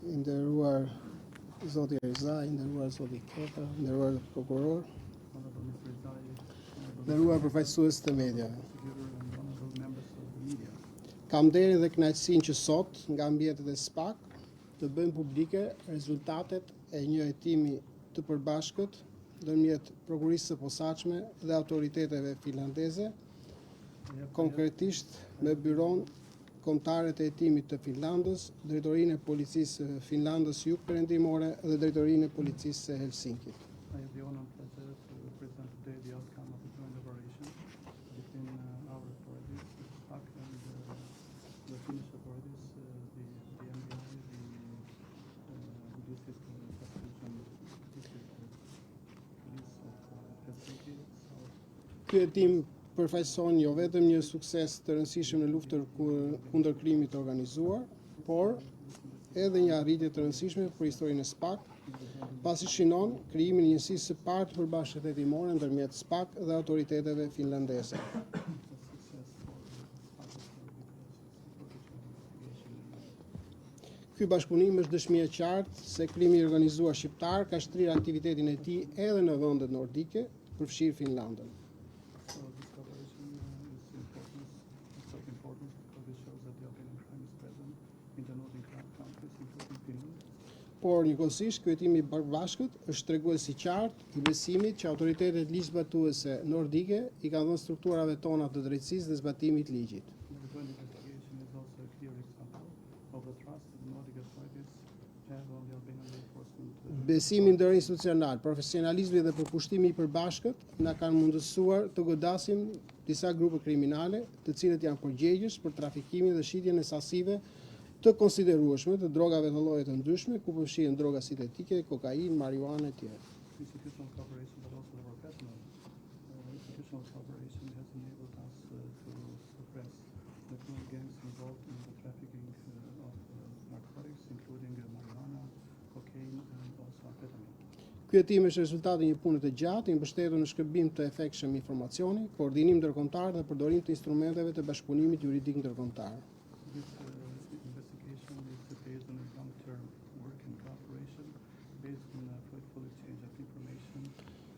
I nderuar zoti Erzai, i nderuar zoti Keta, i nderuar prokuror, i nderuar përfaqësues të mediave. Kam nderin dhe kënaqësinë që sot nga mbijetët e SPAK të bëjmë publike rezultatet e një hetimi të përbashkët ndërmjet prokurisë së posaçme dhe autoriteteve finlandeze, konkretisht me byron kombëtare të hetimit të Finlandës, drejtorinë e policisë së Finlandës Jugperëndimore dhe drejtorinë e policisë së Helsinkit. I have the honor and pleasure to present today the outcome of the joint operation between our authorities, SPAC, and the Finnish authorities, the MBI, the District Prosecution District Police of Helsinki. Ky hetim përfaqëson jo vetëm një sukses të rëndësishëm në luftën kundër krimit të organizuar, por edhe një arritje të rëndësishme për historinë e SPAK, pasi shinon krijimin e njësisë së parë të përbashkët hetimore ndërmjet SPAK dhe autoriteteve finlandeze. Ky bashkëpunim është dëshmi e qartë se krimi i organizuar shqiptar ka shtrirë aktivitetin e tij edhe në vendet nordike, përfshirë Finlandën. So this collaboration is important. It's of importance because it shows that the Albanian crime is present in the Nordic countries, including Finland. Por njëkohësisht ky hetim i bashkët është tregues i qartë i besimit që autoritetet ligjzbatuese nordike i kanë dhënë strukturave tona të drejtësisë dhe zbatimit ligjit. The joint investigation is also a clear example of the trust the Nordic authorities have on the Albanian law enforcement. Besimi ndërinstitucional, profesionalizmi dhe përkushtimi i përbashkët na kanë mundësuar të godasim disa grupe kriminale, të cilët janë përgjegjës për trafikimin dhe shitjen e sasive të konsiderueshme të drogave të lloje të ndryshme, ku përfshihen droga sintetike, kokainë, marijuana e tjerë. Institutional cooperation, but also the professional institutional cooperation has enabled us to suppress the criminal gangs involved in the trafficking of narcotics, including marijuana, cocaine, and also amphetamine. Ky hetim është rezultati i një pune të gjatë, i mbështetur në shkëmbim të efektshëm informacioni, koordinim ndërkombëtar dhe përdorim të instrumenteve të bashkëpunimit juridik ndërkombëtar. This investigation is based on a long-term work and cooperation, based on a fruitful exchange of information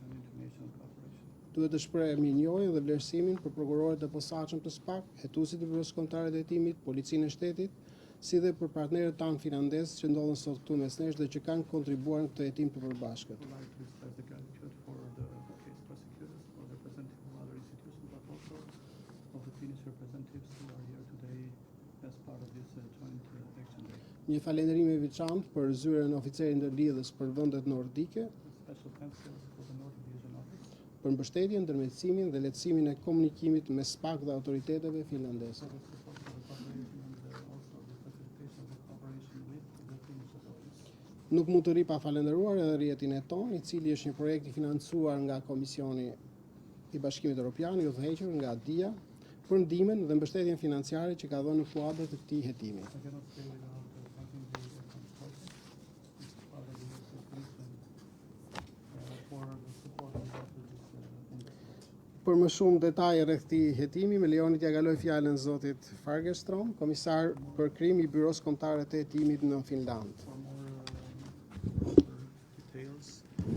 and international cooperation. Duhet të shpreh mirënjohjen dhe vlerësimin për prokurorët e posaçëm të SPAK, hetuesit e Byrosë Kombëtare të Hetimit, Policinë e Shtetit, si dhe për partnerët tanë finlandezë që ndodhen sot këtu mes nesh dhe që kanë kontribuar në këtë hetim të përbashkët. I would like to express the gratitude for the case prosecutors, for the representatives of other institutions, but also of the Finnish representatives who are here today as part of this joint action day. Një falënderim i veçantë për zyrën e oficerit ndërlidhës për vendet nordike, Special thanks for the Nordic Division Office, për mbështetjen, ndërmjetësimin dhe lehtësimin e komunikimit mes SPAK dhe autoriteteve finlandeze. for the support of the cooperation and also the facilitation of the cooperation with the Finnish authorities. Nuk mund të ri pa falendëruar edhe rrjetin e ton, i cili është një projekt i financuar nga Komisioni i Bashkimit Evropian, i udhëhequr nga DIA, për ndihmën dhe mbështetjen financiare që ka dhënë në kuadër të këtij hetimi. I cannot stay without thanking the consultant, Mr. Father, the Commission, for the support and for this investigation. Për më shumë detaje rreth këtij hetimi, më lejoni t'ia kaloj fjalën zotit Fagerström, komisar për krim i Byrosë Kombëtare të Hetimit në Finland. For more details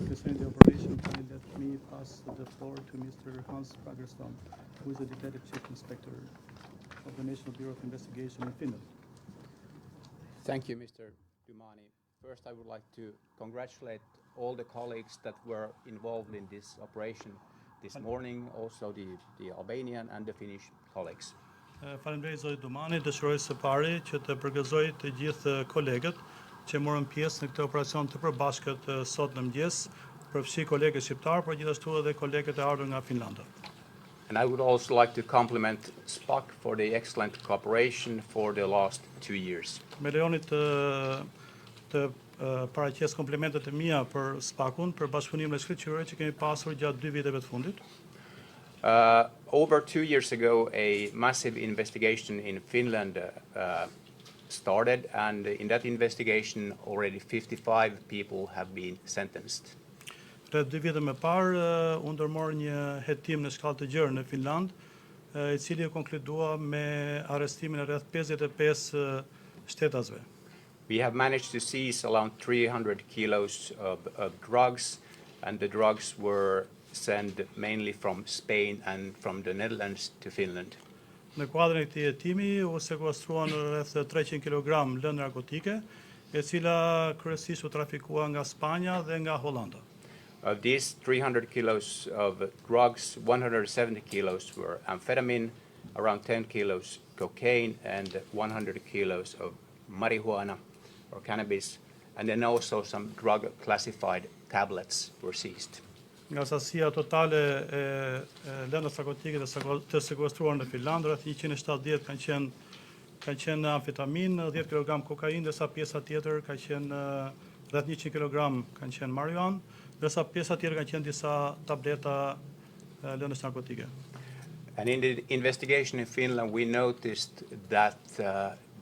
concerning the operation, kindly let me pass the floor to Mr. Hans Fagerström, who is the Detective Chief Inspector of the National Bureau of Investigation in Finland. Thank you, Mr. Dumani. First, I would like to congratulate all the colleagues that were involved in this operation this morning, also the Albanian and the Finnish colleagues. Faleminderit zoti Dumani, dëshiroj së pari që të përgëzoj të gjithë kolegët që morën pjesë në këtë operacion të përbashkët sot në mëngjes, përfshi kolegët shqiptar, por gjithashtu edhe kolegët e ardhur nga Finlanda. And I would also like to compliment SPAC for the excellent cooperation for the last 2 years. Me lejoni të paraqes komplimentet e mia për SPAC-un për bashkëpunimin e shkëlqyer që kemi pasur gjatë 2 viteve të fundit. Over 2 years ago, a massive investigation in Finland started, and in that investigation, already 55 people have been sentenced. Rreth 2 vite më parë, u ndërmor një hetim në shkallë të gjerë në Finland, I cili konkludua me arrestimin e rreth 55 shtetasve. We have managed to seize around 300 kilos of drugs, and the drugs were sent mainly from Spain and from the Netherlands to Finland. Në kuadrin e këtij hetimi u sekuestruan rreth 300 kg lëndë narkotike, e cila kryesisht u trafikua nga Spanja dhe nga Hollanda. Of these 300 kilos of drugs, 170 kilos were amphetamine, around 10 kilos cocaine, and 100 kilos of marijuana or cannabis, and then also some drug-classified tablets were seized. Nga sasia totale e lëndës narkotike të sekuestruar në Finland, rreth 170 kanë qenë amfetamin, 10 kg kokainë, ndërsa pjesa tjetër ka qenë rreth 100 kg kanë qenë marijuana, ndërsa pjesa tjetër kanë qenë disa tableta lëndës narkotike. And in the investigation in Finland, we noticed that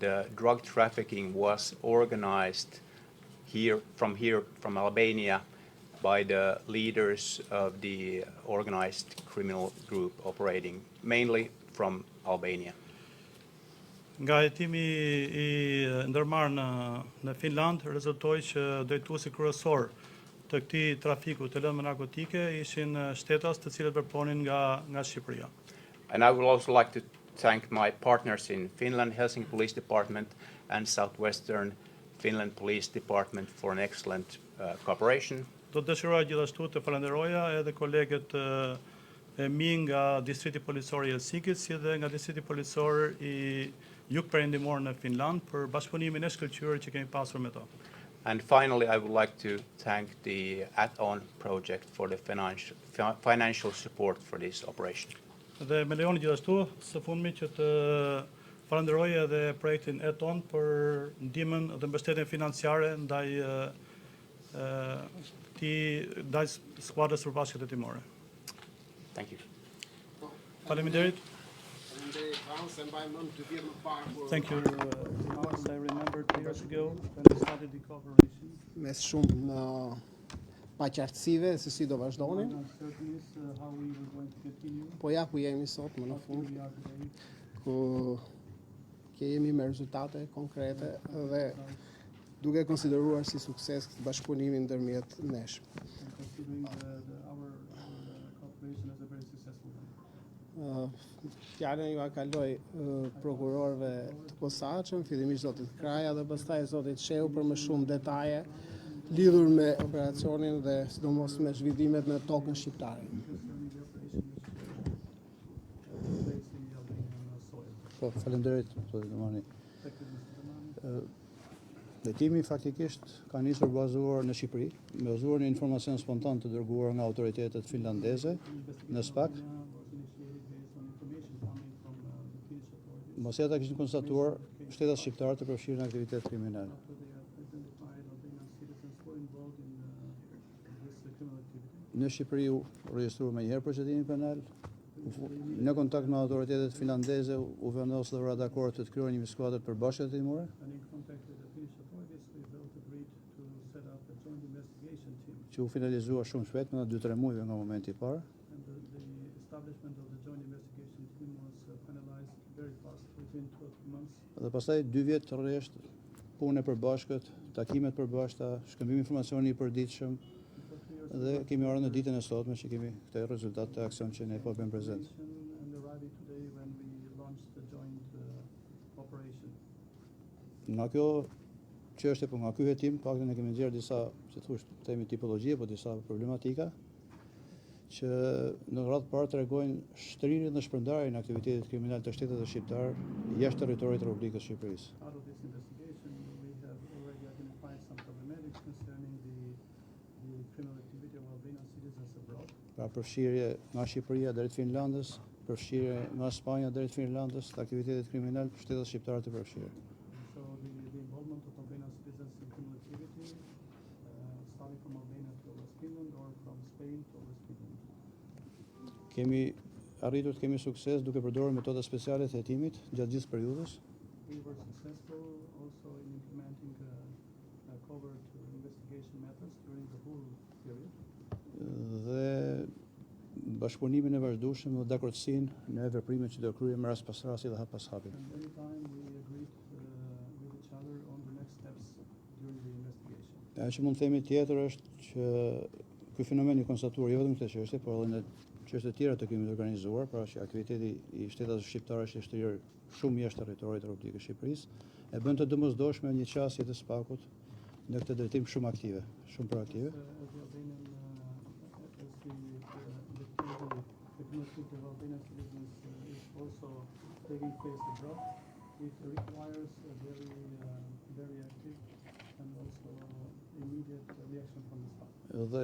the drug trafficking was organized from Albania by the leaders of the organized criminal group operating mainly from Albania. Nga hetimi i ndërmarrë në Finland rezultoi që drejtuesi kryesor të këtij trafiku të lëndëve narkotike ishin shtetas të cilët përponin nga Shqipëria. And I would also like to thank my partners in Finland, Helsinki Police Department and Southwestern Finland Police Department for an excellent cooperation. Do të dëshiroja gjithashtu të falenderoja edhe kolegët e mi nga distrikti policor i Helsinkit, si dhe nga distrikti policor i jugperëndimor në Finland për bashkëpunimin e shkëlqyer që kemi pasur me to. And finally, I would like to thank the Add-on project for the financial support for this operation. Dhe me lejoni gjithashtu së fundmi që të falenderoj edhe projektin Add-on për ndihmën dhe mbështetjen financiare ndaj skuadrës përbashkët hetimore. Thank you. Faleminderit. Thank you. I remember 2 years ago when we started the cooperation. Mes shumë paqartësive se si do vazhdonin, Uncertainties how we were going to continue. po ja ku jemi sot më në Here fund, we are today. ku jemi me rezultate konkrete dhe duke konsideruar si sukses këtë bashkëpunimin ndërmjet nesh. And considering our cooperation as a very successful one. Fjalën ju kaloj prokurorëve të posaçëm, fillimisht zotit Kraja dhe pastaj zotit Sheu për më shumë detaje lidhur me operacionin dhe sidomos me zhvillimet në tokën shqiptare. Po, faleminderit, zotë Domani. Hetimi faktikisht ka nisur bazuar në Shqipëri, bazuar në informacion spontan të dërguar nga autoritetet finlandeze në SPAK. Mbasi ata kishin konstatuar shtetat shqiptar të përfshirë në aktivitet kriminal. Në Shqipëri u regjistruar më njëherë procedimi penal. Në kontakt me autoritetet finlandeze u vendos dhe ura dakord të kryejnë një skuadër përbashkët hetimore. Që u finalizua shumë shpejt, në 2-3 muajve nga momenti I parë. Dhe pastaj 2 vjet rresht punë përbashkët, takimet përbashkëta, shkëmbim informacioni I përditshëm dhe kemi ardhur në ditën e sotme që kemi këtë rezultat të aksion që ne po bëjmë prezent. Nga kjo çështje, po nga ky hetim, paktën ne kemi nxjerrë disa, si thosh, themi tipologjie, po disa problematika që në radhë parë tregojnë shtrirjen dhe shpërndarjen e aktivitetit kriminal të shtetit shqiptar jashtë territorit të Republikës Shqipërisë. Pra përfshirje nga Shqipëria drejt Finlandës, përfshirje nga Spanja drejt Finlandës të aktivitetit kriminal të shtetit shqiptar të përfshirë. Kemi arritur të kemi sukses duke përdorur metoda speciale të hetimit gjatë gjithë periudhës. Dhe bashkëpunimin e vazhdueshëm dhe dakordsinë në veprimet që do kryejmë rast pas rasti dhe hap pas hapi. during the investigation. Ajo që mund të themi tjetër është që ky fenomen i konstatuar jo vetëm këtë çështje, por edhe në çështje të tjera të krimit organizuar, pra që aktiviteti i shtetit shqiptar është i shtrirë shumë jashtë territorit të Republikës së Shqipërisë, e bën të domosdoshme një qasje të SPAK-ut në këtë drejtim shumë aktive, shumë proaktive. As the Albanian, the community of Albanian citizens is also taking place abroad, it requires a very active and also immediate reaction from the SPAK. Dhe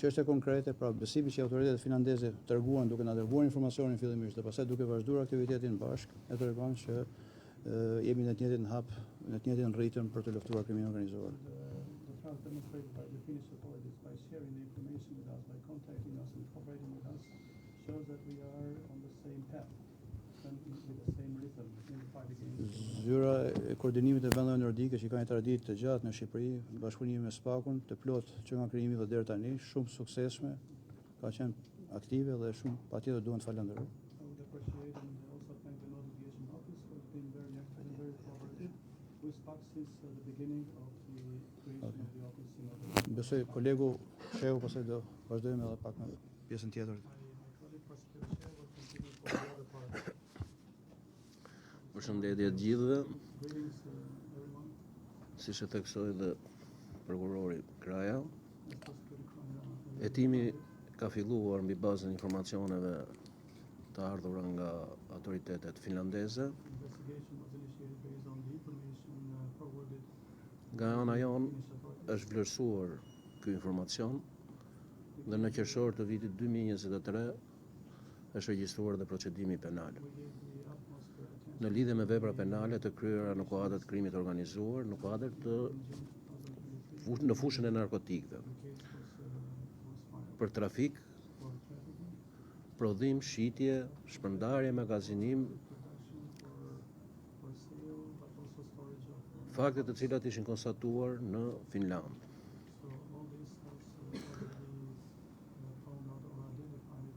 çështje konkrete, pra besimi që autoritetet finlandeze treguan duke na dërguar informacionin fillimisht dhe pastaj duke vazhduar aktivitetin bashk, e tregon që jemi në të njëjtin hap, në të njëjtin ritëm për të luftuar krimin organizuar. The trust demonstrated by the Finnish authorities by sharing the information with us, by contacting us and cooperating with us, shows that we are on the same path and with the same rhythm in the fight against. Zyra e koordinimit të vendeve nordike që ka një traditë të gjatë në Shqipëri, bashkëpunimi me SPAK-un, të plot që nga krijimi dhe deri tani, shumë suksesshme, ka qenë aktive dhe shumë patjetër duhen të falenderoj. I would appreciate and also thank the notification office for being very active and very cooperative with SPAK since the beginning of the creation of the office in Albania. Besoj kolegu Shehu pastaj do vazhdojmë edhe pak në pjesën tjetër. My colleague Prosecutor Shea will continue for the other part. Përshëndetje të gjithëve, Greetings everyone. siç e theksoi dhe prokurori Kraja. The prosecutor Kraja. Hetimi ka filluar mbi bazën e informacioneve të ardhura nga autoritetet finlandeze. Investigation was initiated based on the information forwarded Nga ana jon Finnish authorities. është vlerësuar ky informacion dhe në qershor të vitit 2023 është regjistruar dhe procedimi penal. We gave the utmost attention Në lidhje me vepra penale të kryera në kuadër të krimit organizuar, në kuadër të në fushën e narkotikëve, për trafik, for trafficking, prodhim, shitje, shpërndarje, magazinim, for sale, but also storage of. fakte të cilat ishin konstatuar në Finland. So all this was already found out or identified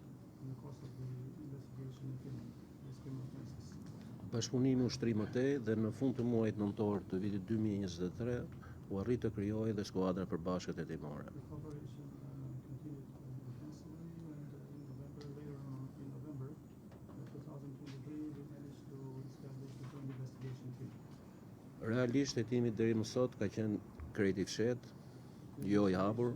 in the course of the investigation in Finland, these criminal offenses. Bashkëpunimi u shtri mëtej dhe në fund të muajit nëntor të vitit 2023 u arrit të krijojë dhe skuadra përbashkët hetimore. The cooperation continued intensively, and later on in November 2023, we managed to establish the joint investigation team. Realisht hetimi deri më sot ka qenë krejt i fshet, jo i hapur,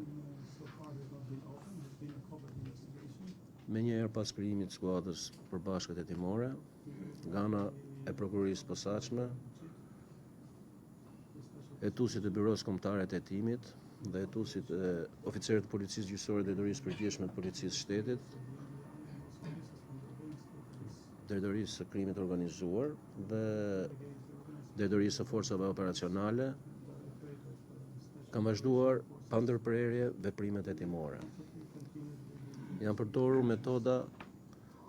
So far has not been open, it's been a covered investigation. menjëherë pas krijimit të skuadrës përbashkët hetimore, nga ana e prokurorisë posaçme, hetuesit e byros kombëtare të hetimit dhe hetuesit e oficerët të policisë gjyqësore dhe drejtorisë përgjithshme të policisë së shtetit, drejtorisë së krimit organizuar dhe drejtorisë së forcave operacionale kanë vazhduar pa ndërprerje veprimet hetimore. Janë përdorur metoda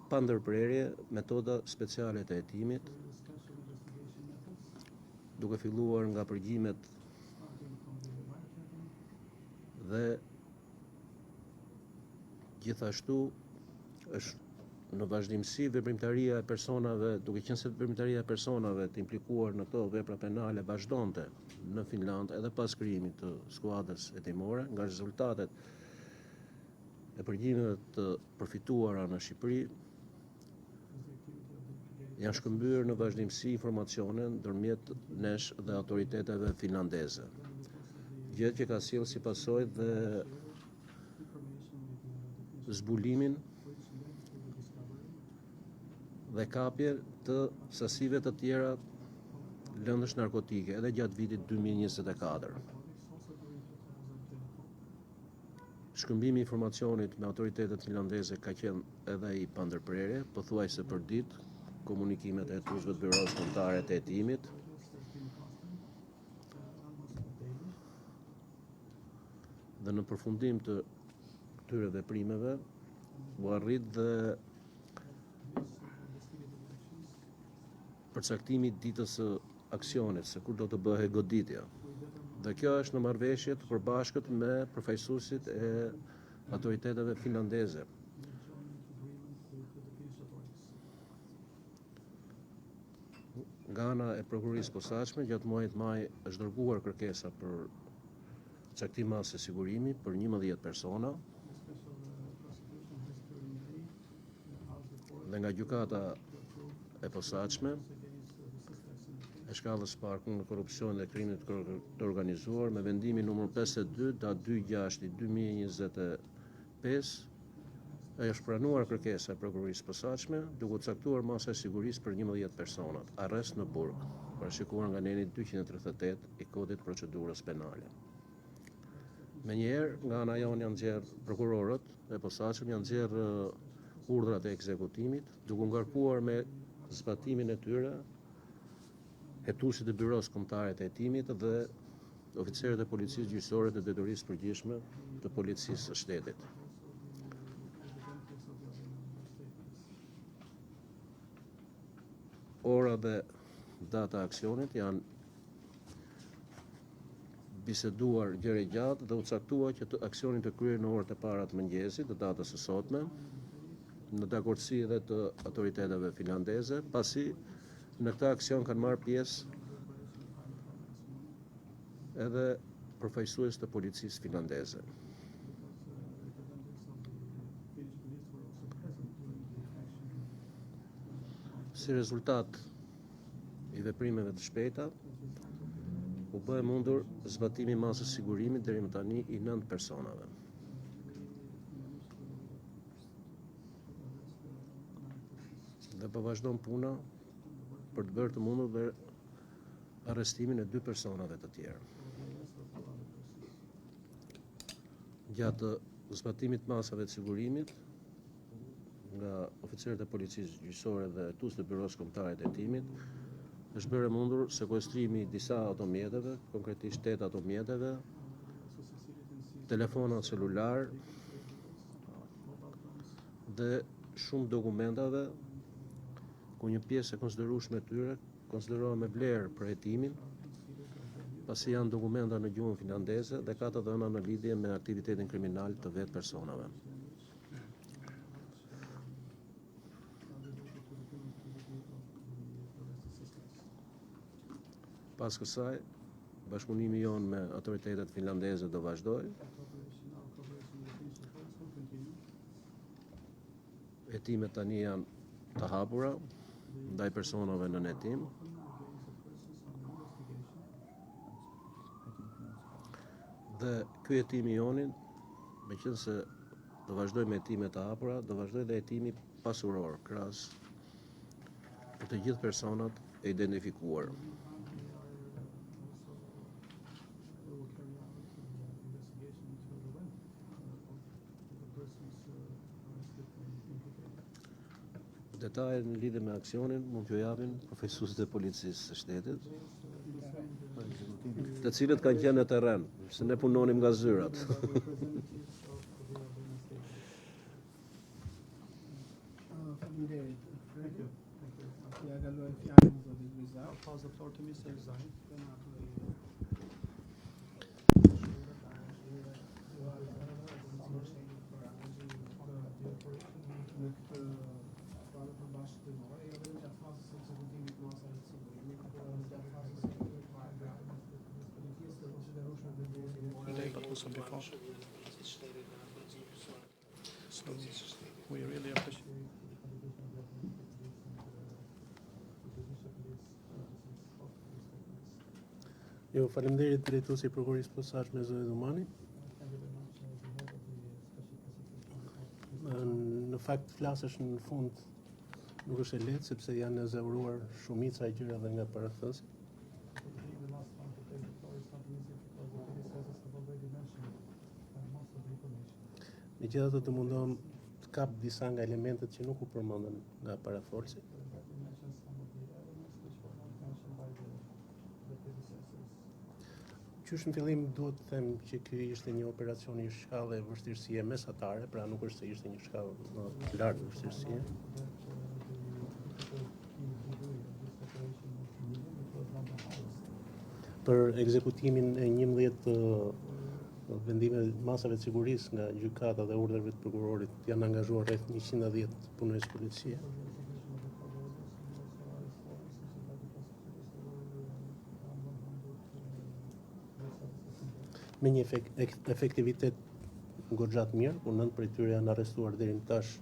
pa ndërprerje, metoda speciale të hetimit, duke filluar nga përgjimet dhe gjithashtu është në vazhdimsi veprimtaria e personave, duke qenë se veprimtaria e personave të implikuar në këto vepra penale vazhdonte në Finland edhe pas krijimit të skuadrës hetimore, nga rezultatet e përgjimeve të përfituara në Shqipëri, janë shkëmbyer në vazhdimsi informacione ndërmjet nesh dhe autoriteteve finlandeze. Gjë që ka sjellë si pasojë dhe zbulimin dhe kapje të sasive të tjera lëndësh narkotike edhe gjatë vitit 2024. Shkëmbimi i informacionit me autoritetet finlandeze ka qenë edhe i pandërprerje, pothuajse për ditë, komunikimet e hetuesve të byros kombëtare të hetimit, dhe në përfundim të këtyre veprimeve u arrit dhe përcaktimi i ditës së aksionit, se kur do të bëhej goditja. Dhe kjo është në marrëveshje të përbashkët me përfaqësuesit e autoriteteve finlandeze. Nga ana e prokurorisë posaçme, gjatë muajit maj është dërguar kërkesa për caktim mase sigurimi për 11 persona dhe nga gjykata e posaçme e shkallës së parë kundër korrupsionit dhe krimit të organizuar me vendimin numër 52/26/2025 është pranuar kërkesa e prokurorisë posaçme duke u caktuar masa e sigurisë për 11 persona, arrest në burg, parashikuar nga neni 238 i Kodit Procedurës Penale. Menjëherë, nga ana jonë janë nxjerrë prokurorët e posaçëm janë nxjerrë urdhrat e ekzekutimit, duke ngarkuar me zbatimin e tyre hetuesit e Byros Kombëtare të Hetimit dhe oficerët e policisë gjyqësore të detyrisë përgjithshme të policisë së shtetit. Ora dhe data e aksionit janë biseduar gjëre gjatë dhe u caktua që aksioni të kryer në orët e para të mëngjesit të datës së sotme, në dakordsi edhe të autoriteteve finlandeze, pasi në këtë aksion kanë marrë pjesë edhe përfaqësues të policisë finlandeze. Si rezultat i veprimeve të shpejta, u bë e mundur zbatimi i masës sigurimit deri më tani i 9 personave. Dhe po vazhdon puna për të bërë të mundur dhe arrestimin e 2 personave të tjerë. Gjatë zbatimit masave të sigurimit nga oficerët e policisë gjyqësore dhe hetues të Byros Kombëtare të Hetimit, është bërë e mundur sekuestrimi i disa automjeteve, konkretisht 8 automjeteve, telefona celular dhe shumë dokumentave, ku një pjesë e konsiderueshme e tyre konsiderohet me vlerë për hetimin, pasi janë dokumenta në gjuhën finlandeze dhe ka të dhëna në lidhje me aktivitetin kriminal të vetë personave. Pas kësaj, bashkëpunimi jonë me autoritetet finlandeze do vazhdoj. Hetimet tani janë të hapura ndaj personave në hetim. Dhe ky hetimi jonin, meqense do vazhdoj me hetime të hapura, do vazhdoj dhe hetimi pasuror, krahas për të gjithë personat e identifikuar. Detajet në lidhje me aksionin mund t'ju japin përfaqësuesit e policisë së shtetit, të cilët kanë qenë në terren, se ne punonim nga zyrat. Faleminderit. Thank you. Ja kaloj fjalën zotit Rizal. Pass the floor to Mr. Rizal. Në këtë planë përbashkëtimore, jo vetëm gjatë fazës së ekzekutimit të masave të sigurimit, por edhe gjatë fazës së ekzekutimit të policisë të konsiderueshme të Today, but also before. So we really appreciate. Jo, faleminderit drejtuesi i prokurorisë posaçme Zoe Dumani. Në fakt flasësh në fund nuk është e lehtë sepse janë ezauruar shumica e gjërave nga parathësi. Megjithatë të mundohem të kap disa nga elementet që nuk u përmendën nga parafolsi. Qysh në fillim duhet të them që ky ishte një operacion i shkallë e vështirësie mesatare, pra nuk është se ishte një shkallë më të lartë vështirësie. Për ekzekutimin e 11 vendime masave të sigurisë nga gjykata dhe urdhrave të prokurorit janë angazhuar rreth 110 punonjës policie. me një efektivitet goxha të mirë, ku 9 prej tyre janë arrestuar deri në tash,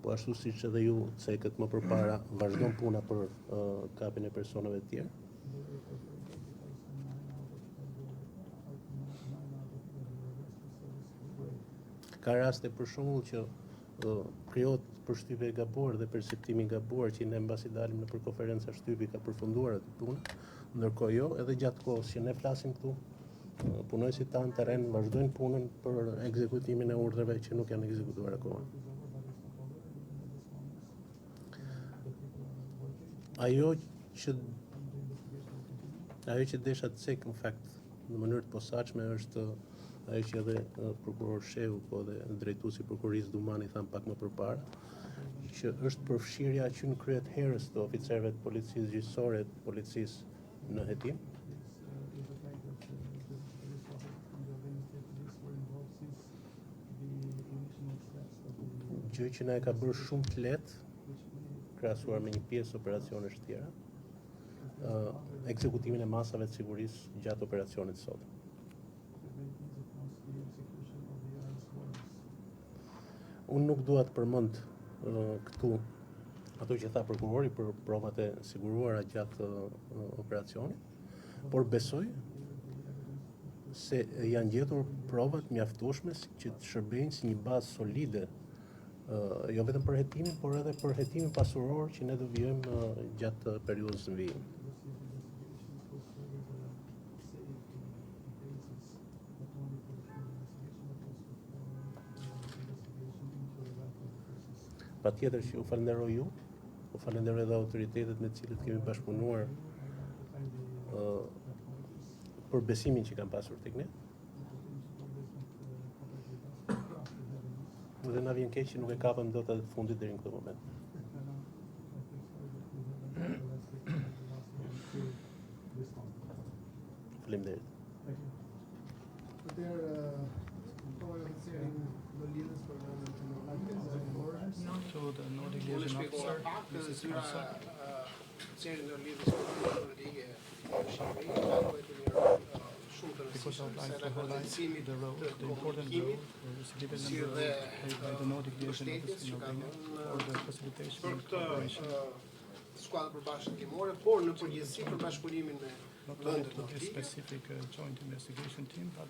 po ashtu siç edhe ju cekët më përpara, vazhdon puna për kapjen e personave të tjerë. Ka raste për shembull që krijohet përshtypje e gabuar dhe perceptimi i gabuar që ne mbasi dalim në konferenca shtypi ka përfunduar atë punë, ndërkohë jo, edhe gjatë kohës që ne flasim këtu, punojësit tanë terren vazhdojnë punën për ekzekutimin e urdhrave që nuk janë ekzekutuar akoma. Ajo që desha të cek në fakt në mënyrë të posaçme është ajo që edhe prokuror Shehu po dhe drejtuesi prokurisë Dumani than pak më përpara, që është përfshirja që në kryet herës të oficerëve të policisë gjyqësore të policisë në hetim. Gjë që na e ka bërë shumë të lehtë krahasuar me një pjesë operacionesh të tjera, ekzekutimin e masave të sigurisë gjatë operacionit sot. Unë nuk dua të përmend këtu ato që tha prokurori për provat e siguruara gjatë operacionit, por besoj se janë gjetur provat mjaftueshme që të shërbejnë si një bazë solide, jo vetëm për hetimin, por edhe për hetimin pasuror që ne do vijojmë gjatë periudhës në vijim. Patjetër që u falenderoj ju, u falenderoj edhe autoritetet me të cilët kemi bashkëpunuar për besimin që kanë pasur tek ne. Dhe na vjen keq që nuk e kapëm dot atë fundit deri në këtë moment. Faleminderit. To the Nordic Liaison Officer, Mrs. Rosa. Because I would like to highlight the role, the important role given in the role played by the Nordic Liaison Office in Albania for the facilitation and cooperation. Skuadra përbashkëtimore, por në përgjithësi për bashkëpunimin me Not only to this specific joint investigation team, but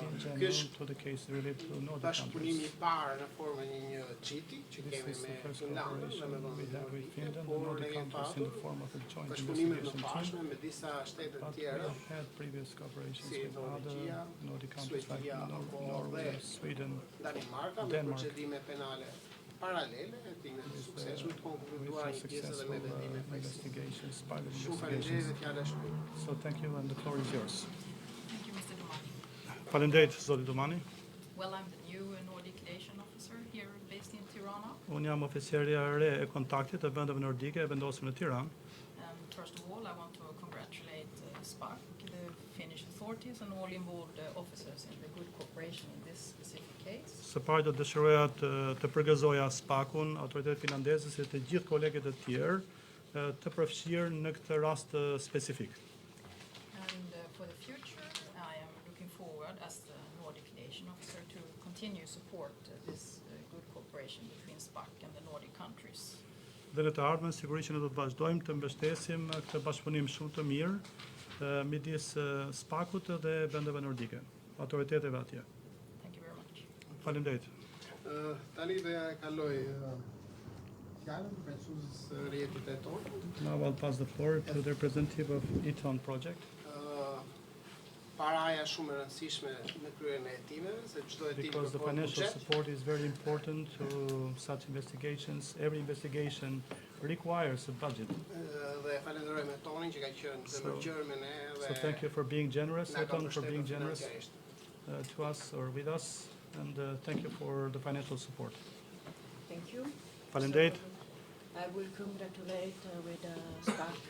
in general to the case related to Nordic bashkëpunimi countries. I parë në formën e një çiti që This kemi is the me first Finlandën, cooperation we have with Finland and por Nordic ne kemi countries in the pasur form of a joint bashkëpunime të investigation pashme team. me disa shtete të But we tjera, have had previous cooperations si with other Norvegia, Nordic countries like Suedia, apo Norway, dhe Sweden. Danimarka me Denmark. procedime penale paralele, hetimet e suksesshme të konkluduar With një pjesë edhe successful me vendime prekësi. investigations, pilot Shumë investigations. faleminderit dhe fjala është shkurt. So thank you and the floor is yours. Thank you, Mr. Domani. Faleminderit, zoti Domani. Well, I'm the new Nordic Liaison Officer here based in Tirana. Unë jam oficerja e re e kontaktit të vendeve nordike e vendosur në Tiranë. And first of all, I want to congratulate SPAC, the Finnish authorities and all involved officers in the good cooperation in this specific case. Së pari do dëshiroja të përgëzoja SPAC-un, autoritetet finlandeze si të gjithë kolegët e tjerë të përfshirë në këtë rast specifik. And for the future, I am looking forward as the Nordic Liaison Officer to continue support this good cooperation between SPAC and the Nordic countries. Dhe në të ardhmen sigurisht që ne do të vazhdojmë të mbështesim këtë bashkëpunim shumë të mirë midis SPAC-ut dhe vendeve nordike, autoriteteve atje. Thank you very much. Faleminderit. Tani dhe ja e kaloj fjalën përfaqësues rrjetit e tonë. Now I'll pass the floor to the representative of Eton project. Paraja shumë e rëndësishme në kryerjen e hetimeve, se çdo hetim Because the kërkon financial buxhet. support is very important to such investigations. Every investigation requires a budget. Dhe falenderoj me Tonin që ka qenë zemërgjër me ne So dhe thank you for being generous, na ka Eton, for being mbështetur generous financiarisht. to us or with us, and thank you for the financial support. Thank you. Faleminderit. I will congratulate with SPAC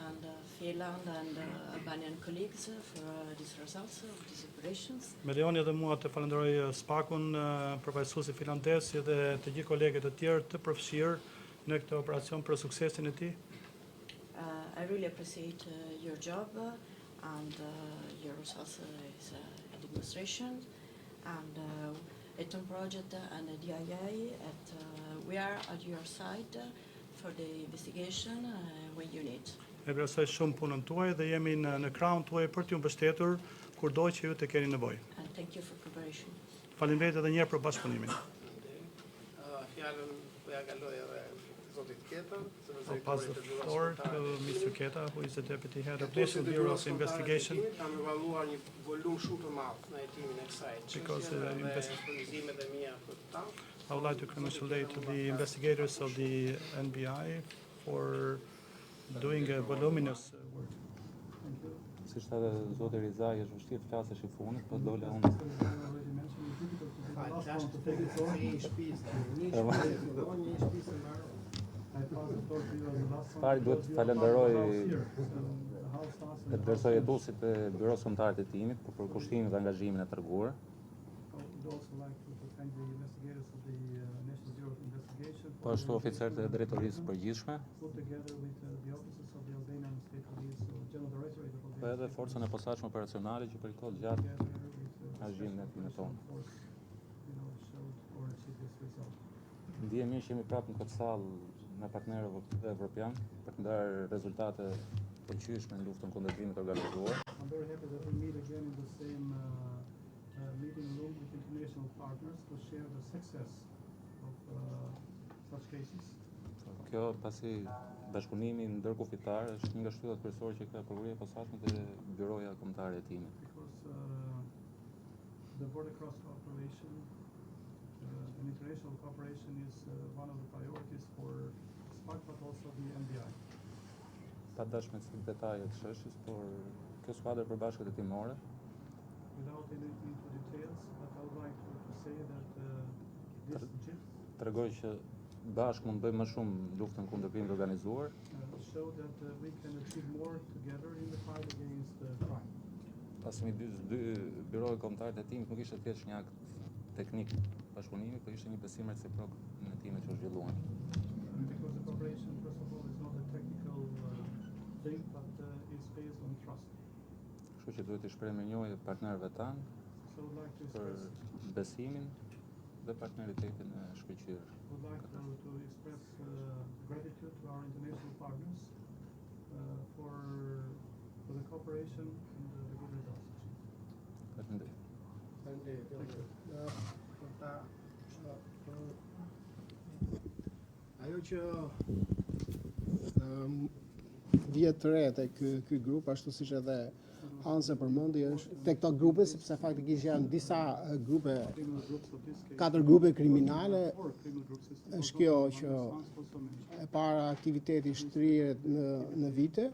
and Finland and Albanian colleagues for these results of these operations. Me lejoni edhe mua të falenderoj SPAC-un, përfaqësuesin finlandez si dhe të gjithë kolegët e tjerë të përfshirë në këtë operacion për suksesin e tij. I really appreciate your job and Eurosals is administration, and ETON project and DIA. We are at your side for the investigation when you need. E vlerësoj shumë punën tuaj dhe jemi në krahun tuaj për t'ju mbështetur kurdo që ju të keni nevojë. And thank you for cooperation. Faleminderit edhe një herë për bashkëpunimin. Fjalën po ja kaloj edhe zotit Keta, I'll pass the floor to Mr. Keta, who is the Deputy Head of National Bureau of Investigation. Kam evaluar një volum shumë të madh në hetimin e kësaj Because çështje dhe investi- shpenzimet e mia për ta. I would like to congratulate the investigators of the NBI for doing a voluminous work. Si shtë edhe zoti Rizaj, është vështirë të flasësh i fundit, po dole unë. Pari duhet të falenderoj të vlerësoj jetuesit e Byros Kombëtar të Hetimit për përkushtimin dhe angazhimin e treguar. Po ashtu oficerët e drejtorisë së përgjithshme, po edhe forcën e posaçme operacionale që përkot gjatë angazhimit në timin tonë. Ndihem mirë që jemi prapë në këtë sallë me partnerët evropian për të ndarë rezultate përqyeshme në luftën kundër krimit organizuar. I'm very happy that we meet again in the same meeting room with international partners to share the success of such cases. Kjo pasi bashkëpunimi ndërkufitar është një nga shtyllat kryesore që ka prokuroria e posaçme dhe Byroja Kombëtare e Hetimit. Because the border cross cooperation and international cooperation is one of the priorities for SPAC, but also the NBI. Pa dash me cilë detajet të çështjes, por kjo skuadër përbashkët hetimore Without entering into details, but I would like to say that this JIT tregoj që bashkë mund bëjmë më shumë luftën kundër krimit organizuar. show that we can achieve more together in the fight against crime. Pasi dy byroje kombëtare të hetimit nuk ishte thjesht një akt teknik bashkëpunimi, por ishte një besim reciprok në hetimet që u zhvilluan. Because the cooperation, first of all, is not a technical thing, but is based on trust. Kështu që duhet të shpreh mirënjohje partnerëve tanë So I would like to për express, besimin dhe partneritetin e shkëlqyer. would like to express gratitude to our international partners for the cooperation and the good results. Faleminderit. Ajo që vjet të re te ky grup, ashtu siç edhe Hanse përmendi, është tek këto grupe, sepse faktikisht janë disa grupe, Criminal groups of this case, 4 grupe kriminale. or criminal groups, Është kjo që e para aktiviteti shtrihet në vite.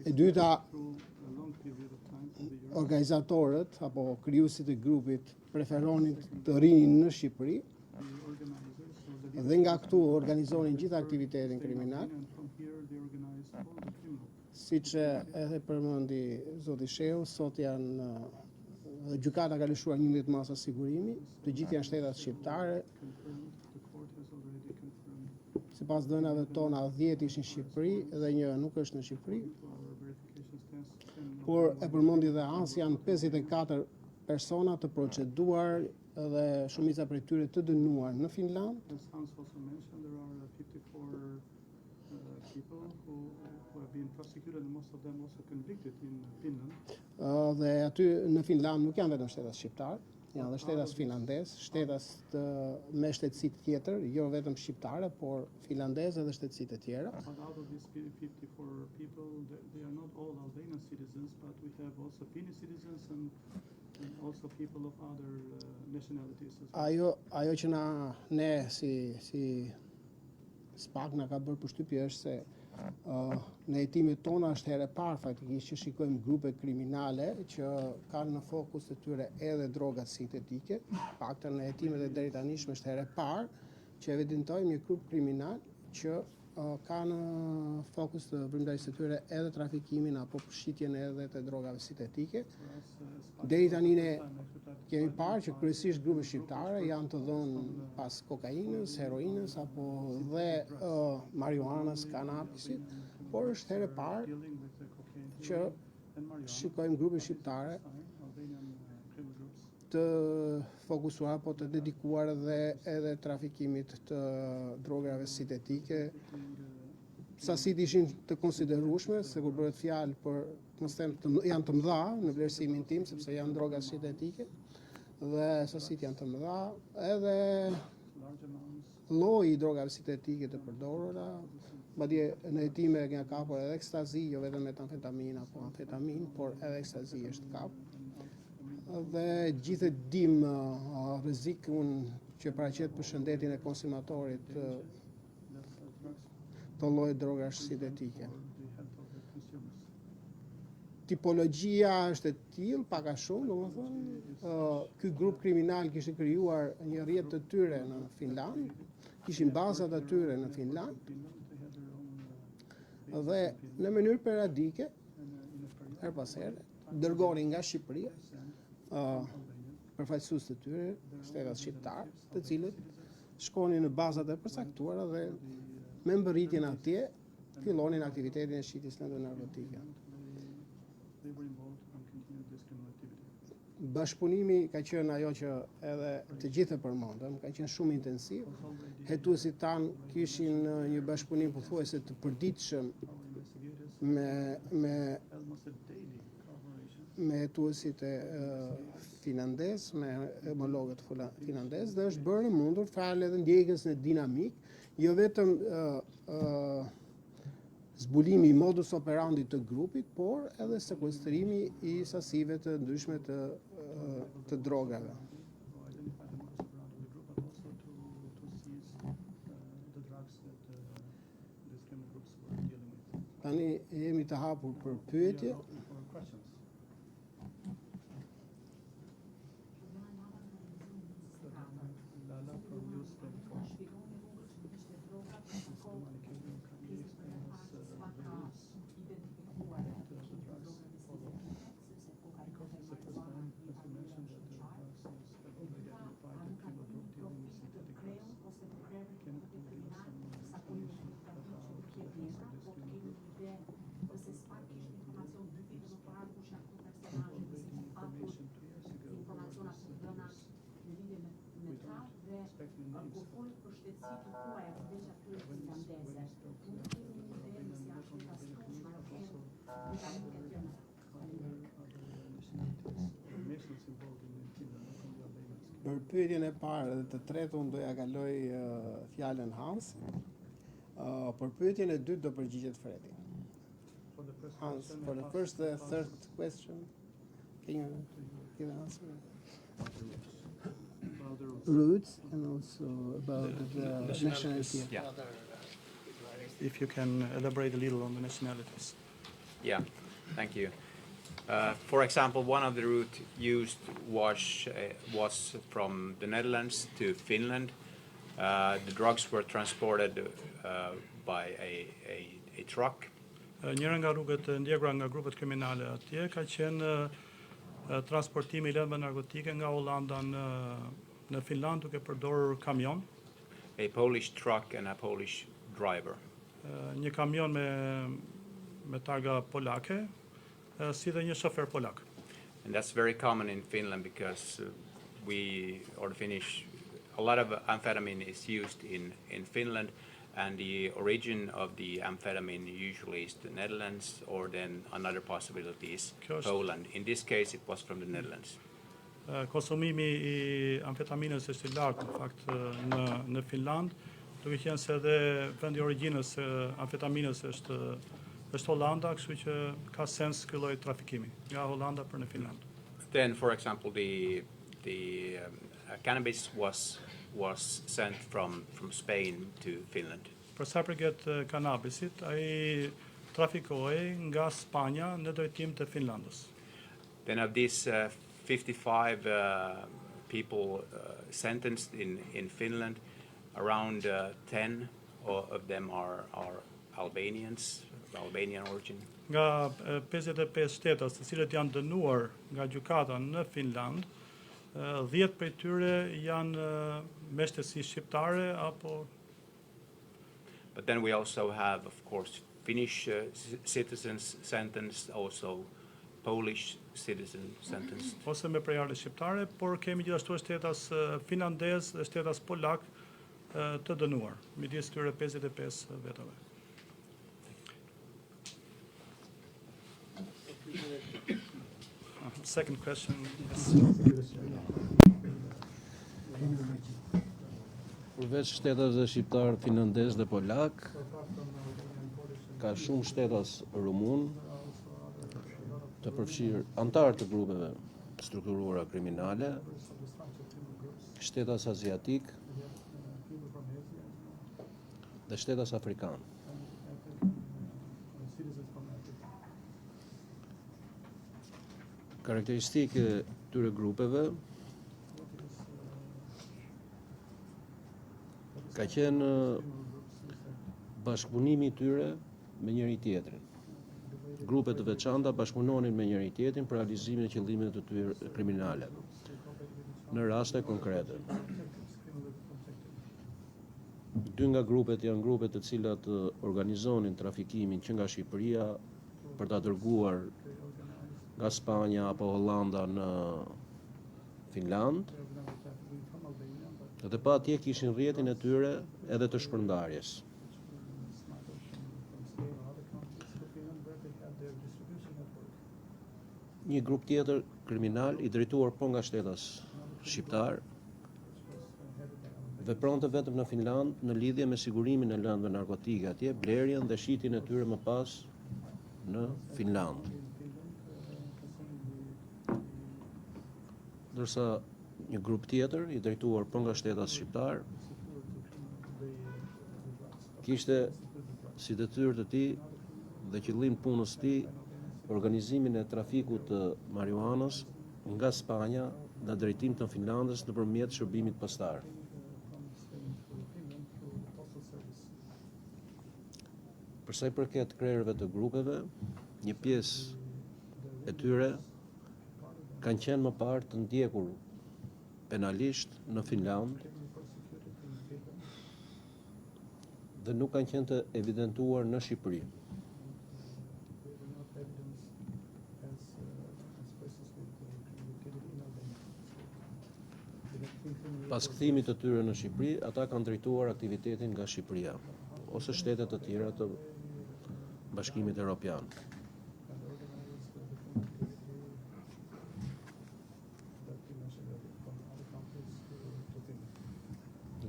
E dyta, through a long period of time from the Euro. organizatorët apo krijuesit e grupit preferonin të rinin në Shqipëri The organizers, so the dhe nga këtu organizonin gjithë aktivitetin kriminal. and from here they organize all the criminal. Siç edhe përmendi zoti Shehu, sot janë gjykata ka lëshuar 11 masa sigurimi, të gjithë janë shtetat shqiptare. Confirmed, the court has already confirmed Sipas dhënave tona 10 ishin në Shqipëri dhe një nuk është në Shqipëri, to our verification stance. And por e përmendi dhe Hans janë 54 persona të proceduar dhe shumica prej tyre të dënuar në Finland. as Hans also mentioned, there are 54 people who have been prosecuted, and most of them also convicted in Finland. Dhe aty në Finland nuk janë vetëm shtetas shqiptar, janë dhe shtetas finlandez, shtetas me shtetësi tjetër, jo vetëm shqiptare, por finlandeze dhe shtetësi të tjera. But out of these 54 people, they are not all Albanian citizens, but we have also Finnish citizens and also people of other nationalities as well. Ajo që ne si SPAC na ka bërë përshtypje është se në hetimet tona është herë e parë faktikisht që shikojmë grupe kriminale që kanë në fokus të tyre edhe drogat sintetike. Paktën në hetimet e deri tanishme është herë e parë që evidentojmë një grup kriminal që ka në fokus të vrimdarisë të tyre edhe trafikimin apo përshqitjen edhe të drogave sintetike. Deri tani ne kemi parë që kryesisht grupe shqiptare janë të dhënë pas kokainës, heroinës apo dhe marijuanës, kanabisit, por është herë e parë Dealing with the cocaine. që and Mariana. shikojmë grupe shqiptare Albanian criminal groups. të fokusuar apo të dedikuar edhe trafikimit të drogave sintetike. Sasit ishin të konsiderueshme, se kur bëhet fjalë për, mos them, janë të mëdha në vlerësimin tim, sepse janë droga sintetike dhe sasit janë të mëdha, edhe Large amounts. lloji i drogave sintetike të përdorura, madje në hetime nga kapur edhe ekstazi, jo vetëm metamfetamin apo amfetamin, por edhe ekstazi është kapur. Dhe gjithë e dim rrezikun që paraqet për shëndetin e konsumatorit të llojit drogash sintetike. Tipologjia është e tillë, pak a shumë, domethënë, ky grup kriminal kishte krijuar një rrjet të tyre në Finland, kishin bazat e tyre në Finland, dhe në mënyrë periodike, her pas here, dërgonin nga Shqipëria përfaqësues të tyre, shtetas shqiptar, të cilët shkonin në bazat e përcaktuara dhe me mbërritjen atje fillonin aktivitetin e shitjes në narkotike. They were involved and continued this criminal activity. Bashkëpunimi ka qenë ajo që edhe të gjithë e përmendëm, ka qenë shumë intensiv. Hetuesit tanë kishin një bashkëpunim pothuajse të përditshëm me Almost a daily cooperation. me hetuesit e finlandez, me homologët finlandez, dhe është bërë mundur fjalë edhe ndjekjes në dinamik, jo vetëm zbulimi i modus operandi të grupit, por edhe sekuestrimi i sasive të ndryshme të drogave. To identify the modus operandi of the group, but also to seize the drugs that these criminal groups were dealing with. Tani jemi të hapur për pyetje. For questions. Lala from News 24. Për pyetjen e parë dhe të tretë unë doja kaloj fjalën Hans. Për pyetjen e dytë do përgjigjet Fredi. Hans, for the first and third question, can you give an answer? Roots and also about the nationality. Yeah. If you can elaborate a little on the nationalities. Yeah, thank you. For example, one of the routes used was from the Netherlands to Finland. The drugs were transported by a truck. Njëra nga rrugët e ndjekur nga grupet kriminale atje ka qenë transportimi i lëndëve narkotike nga Hollanda në Finland duke përdorur kamion. A Polish truck and a Polish driver. Një kamion me targa polake, si dhe një shofer polak. And that's very common in Finland because the Finnish, a lot of amphetamine is used in Finland, and the origin of the amphetamine usually is the Netherlands, or then another possibility is Poland. In this case, it was from the Netherlands. Konsumimi I amfetaminës është I lartë në fakt në Finland, duke qenë se edhe vendi I origjinës së amfetaminës është Hollanda, kështu që ka sens ky lloj trafikimi nga Hollanda për në Finland. Then, for example, the cannabis was sent from Spain to Finland. Për sa përket kanabisit, ai trafikohej nga Spanja në drejtim të Finlandës. Then of these 55 people sentenced in Finland, around 10 of them are Albanians, Albanian origin. Nga 55 shtetas të cilët janë dënuar nga gjykata në Finland, 10 prej tyre janë meshtesi shqiptare apo. But then we also have, of course, Finnish citizens sentenced, also Polish citizen sentenced. ose me prejardhje shqiptare, por kemi gjithashtu shtetas finlandez dhe shtetas polak të dënuar, midis këtyre 55 vetave. Second question. Përveç shtetave shqiptar, finlandez dhe polak, ka shumë shtetas rumun, të përfshirë antarë të grupeve strukturuara kriminale, shtetas aziatik dhe shtetas afrikan. Karakteristike këtyre grupeve ka qenë bashkëpunimi i tyre me njëri tjetrin. Grupe të veçanta bashkëpunonin me njëri tjetrin për realizimin e qëllimeve të tyre kriminale në raste konkrete. Dy nga grupet janë grupe të cilat organizonin trafikimin që nga Shqipëria për ta dërguar nga Spanja apo Hollanda në Finland, dhe pa atje kishin rrjetin e tyre edhe të shpërndarjes. Një grup tjetër kriminal i drejtuar po nga shtetas shqiptar vepronte vetëm në Finland në lidhje me sigurimin e lëndëve narkotike atje, blerjen dhe shitjen e tyre më pas në Finland. Ndërsa një grup tjetër i drejtuar po nga shtetas shqiptar kishte si detyrë të tij dhe qëllim punës të tij organizimin e trafikut të marijuanës nga Spanja në drejtim të Finlandës nëpërmjet shërbimit pastar. Për sa i përket krerëve të grupeve, një pjesë e tyre kanë qenë më parë të ndjekur penalisht në Finland dhe nuk kanë qenë të evidentuar në Shqipëri. Pas kthimit të tyre në Shqipëri, ata kanë drejtuar aktivitetin nga Shqipëria ose shtetet të tjera të Bashkimit Evropian.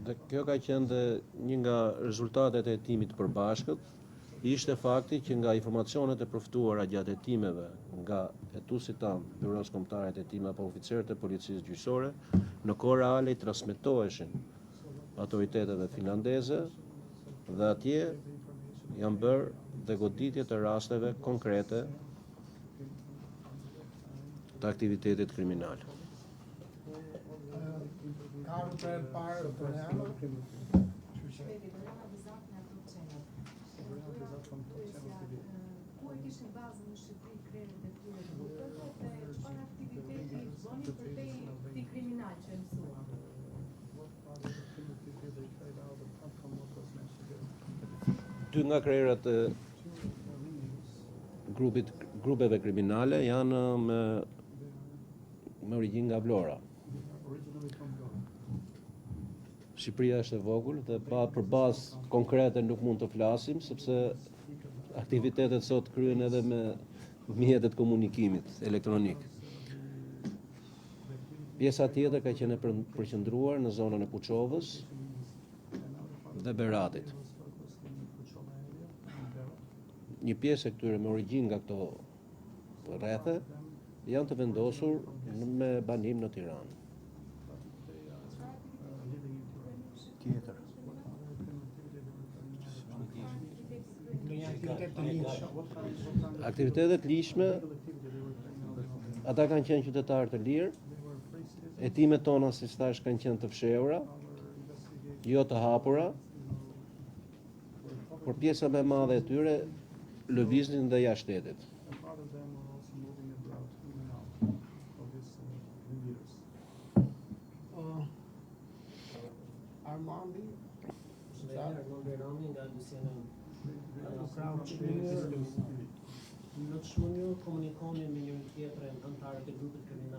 Dhe kjo ka qenë dhe një nga rezultatet e hetimit të përbashkët, ishte fakti që nga informacionet e përftuara gjatë hetimeve nga hetuesit tanë, Byros Kombëtare të Hetimeve apo oficerët e policisë gjyqësore, në kohë reale i transmetoheshin autoriteteve finlandeze dhe atje janë bërë dhe goditje të rasteve konkrete të aktivitetit kriminal. Ku e kishin bazën në Shqipëri krerët e tyre të grupeve dhe çfarë aktiviteti bëni për këtij kriminal që mësuam? Dy nga krerët e grupeve kriminale janë me origjinë nga Vlora. Shqipëria është e vogël dhe për bazë konkrete nuk mund të flasim sepse aktivitetet sot kryen edhe me mjetet komunikimit elektronik. Pjesa tjetër ka qenë përqendruar në zonën e Kuçovës dhe Beratit. Një pjesë e këtyre me origjinë nga këto rrethe janë të vendosur me banim në Tiranë. Tjetër. Aktivitetet ligjshme, ata kanë qenë qytetarë të lirë, hetimet tona si thash kanë qenë të fshehura, jo të hapura, por pjesa më e madhe e tyre lëviznin dhe jashtë shtetit. Armandi, Armandi nga Luciana. Në ç'mënyrë komunikoni me njërin tjetrin anëtarët e grupit kriminal?